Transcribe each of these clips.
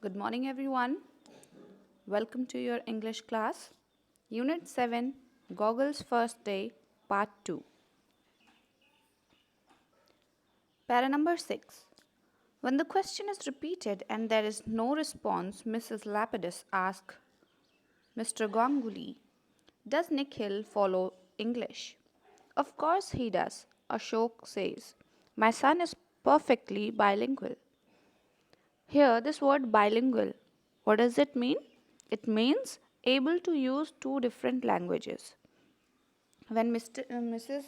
Good morning, everyone. Welcome to your English class. Unit-7, Gogol's First Day, Part-2. Para number 6. When the question is repeated and there is no response, Mrs. Lapidus asks Mr. Ganguly, does Nikhil follow English? Of course he does, Ashok says. My son is perfectly bilingual. Here, this word bilingual, what does it mean? It means able to use two different languages. When Mrs.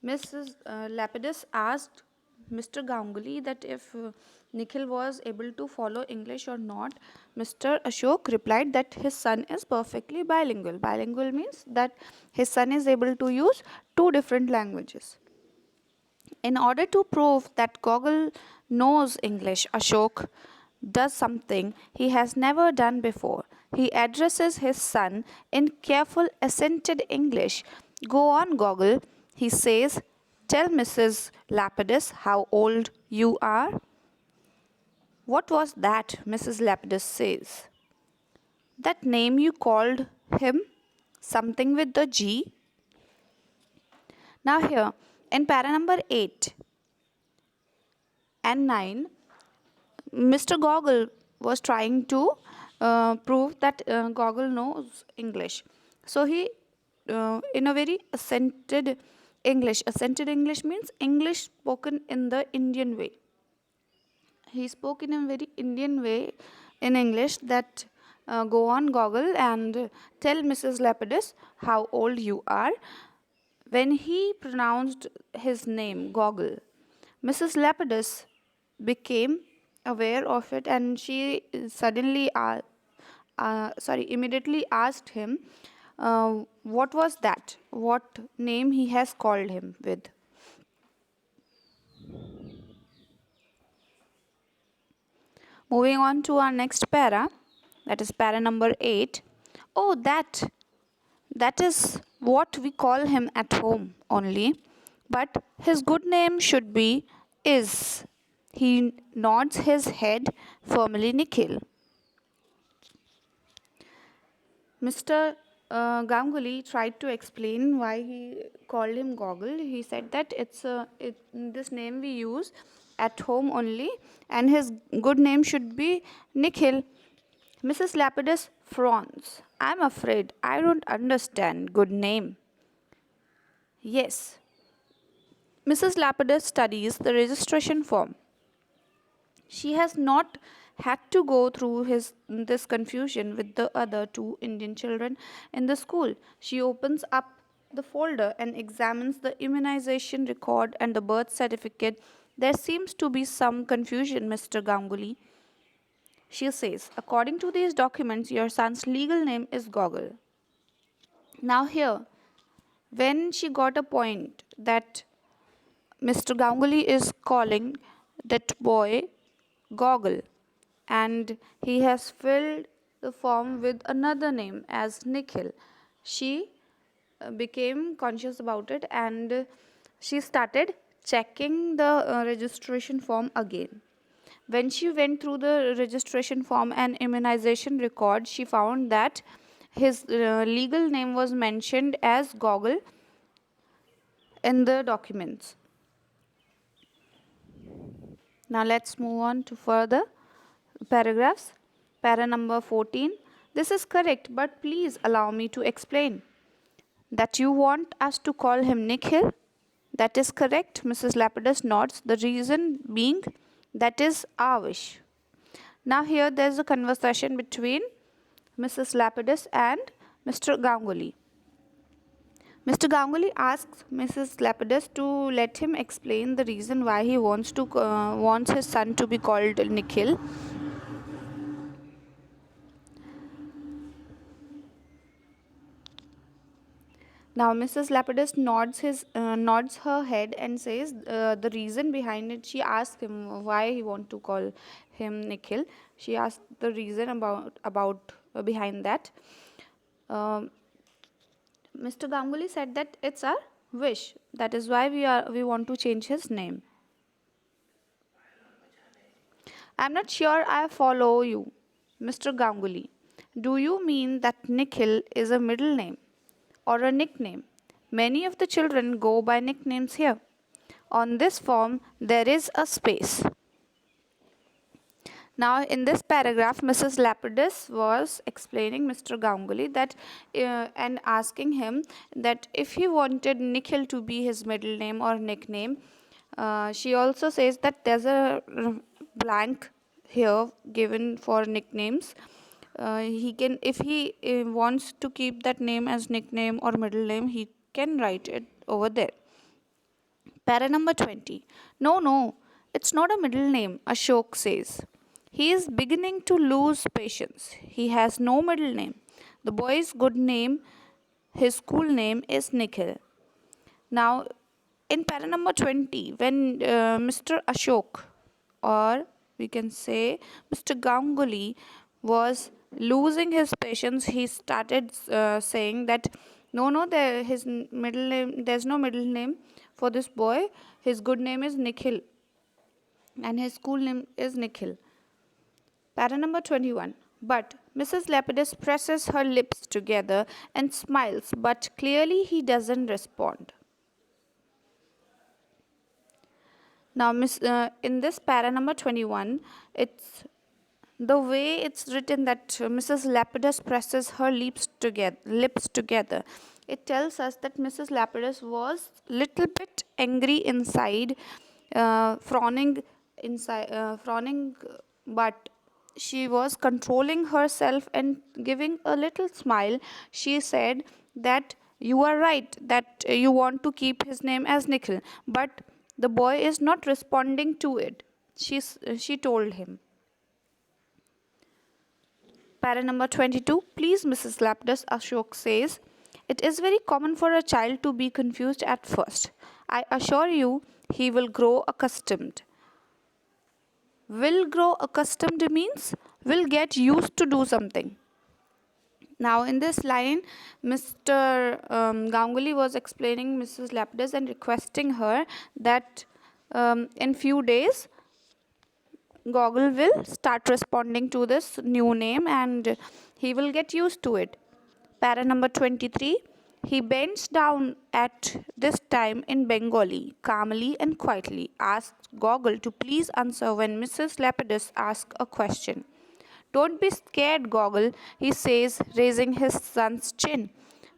Lapidus asked Mr. Ganguly that if Nikhil was able to follow English or not, Mr. Ashok replied that his son is perfectly bilingual. Bilingual means that his son is able to use two different languages. In order to prove that Gogol knows English, Ashok does something he has never done before. He addresses his son in careful accented English. Go on, Gogol, he says. Tell Mrs. Lapidus how old you are. What was that? Mrs. Lapidus says. That name you called him? Something with the G? Now, here in para number 8 and 9, Mr. Gogol was trying to prove that Gogol knows English. So he, in a very accented English means English spoken in the Indian way. He spoke in a very Indian way in English that go on Gogol and tell Mrs. Lapidus how old you are. When he pronounced his name Gogol, Mrs. Lapidus became aware of it and she immediately asked him what was that, what name he has called him with. Moving on to our next para, that is para number 8. Oh, that is what we call him at home only, but his good name should be is. He nods his head firmly, Nikhil. Mr. Ganguly tried to explain why he called him Gogol. He said that this name we use at home only, and his good name should be Nikhil. Mrs. Lapidus frowns. I'm afraid I don't understand good name. Yes. Mrs. Lapidus studies the registration form. She has not had to go through this confusion with the other two Indian children in the school. She opens up the folder and examines the immunization record and the birth certificate. There seems to be some confusion, Mr. Ganguly. She says, according to these documents, your son's legal name is Gogol. Now, here, when she got a point that Mr. Ganguly is calling that boy Gogol and he has filled the form with another name as Nikhil, she became conscious about it and she started checking the registration form again. When she went through the registration form and immunization record, she found that his legal name was mentioned as Gogol in the documents. Now let's move on to further paragraphs. Para number 14. This is correct, but please allow me to explain. That you want us to call him Nikhil? That is correct. Mrs. Lapidus nods. The reason being that is our wish. Now here there is a conversation between Mrs. Lapidus and Mr. Ganguly. Mr. Ganguly asks Mrs. Lapidus to let him explain the reason why he wants his son to be called Nikhil. Now Mrs. Lapidus nods her head and says the reason behind it. She asks him why he want to call him Nikhil. She asked the reason about behind that. Mr. Ganguly said that it's our wish. That is why we want to change his name. I'm not sure I follow you, Mr. Ganguly. Do you mean that Nikhil is a middle name or a nickname? Many of the children go by nicknames here. On this form, there is a space. Now, in this paragraph, Mrs. Lapidus was explaining Mr. Ganguly that and asking him that if he wanted Nikhil to be his middle name or nickname, she also says that there's a blank here given for nicknames. He can, if he wants to keep that name as nickname or middle name, he can write it over there. Para number 20. No, it's not a middle name, Ashok says. He is beginning to lose patience. He has no middle name. The boy's good name, his school name is Nikhil. Now, in para number 20, when Mr. Ashok, or we can say Mr. Ganguly, was losing his patience, he started saying that there's no middle name for this boy. His good name is Nikhil, and his school name is Nikhil. Para number 21. But Mrs. Lapidus presses her lips together and smiles, but clearly he doesn't respond. Now, in this para number 21, it's the way it's written that Mrs. Lapidus presses her lips together. It tells us that Mrs. Lapidus was little bit angry inside, frowning, but she was controlling herself and giving a little smile. She said that you are right, that you want to keep his name as Nikhil, but the boy is not responding to it. She told him. Para number 22. Please, Mrs. Lapidus, Ashok says, it is very common for a child to be confused at first. I assure you, he will grow accustomed. Will grow accustomed means will get used to do something. Now, in this line, Mr. Ganguly was explaining Mrs. Lapidus and requesting her that in few days, Gogol will start responding to this new name and he will get used to it. Para number 23. He bends down at this time in Bengali, calmly and quietly, asks Gogol to please answer when Mrs. Lapidus asks a question. Don't be scared, Gogol, he says, raising his son's chin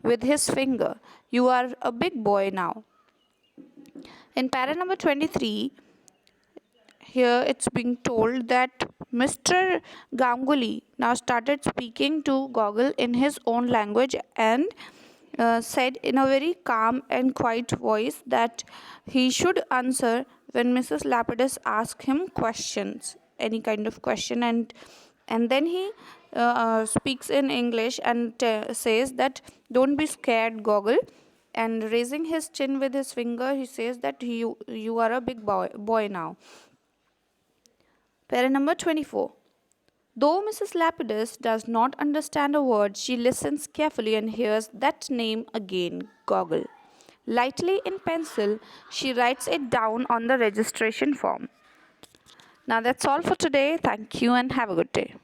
with his finger. You are a big boy now. In para number 23, here it's being told that Mr. Ganguly now started speaking to Gogol in his own language and said in a very calm and quiet voice that he should answer when Mrs. Lapidus asked him questions, any kind of question, and then he speaks in English and says that don't be scared, Gogol, and raising his chin with his finger, he says that you are a big boy now. Para number 24. Though Mrs. Lapidus does not understand a word, she listens carefully and hears that name again, Gogol. Lightly in pencil, she writes it down on the registration form. Now that's all for today. Thank you and have a good day.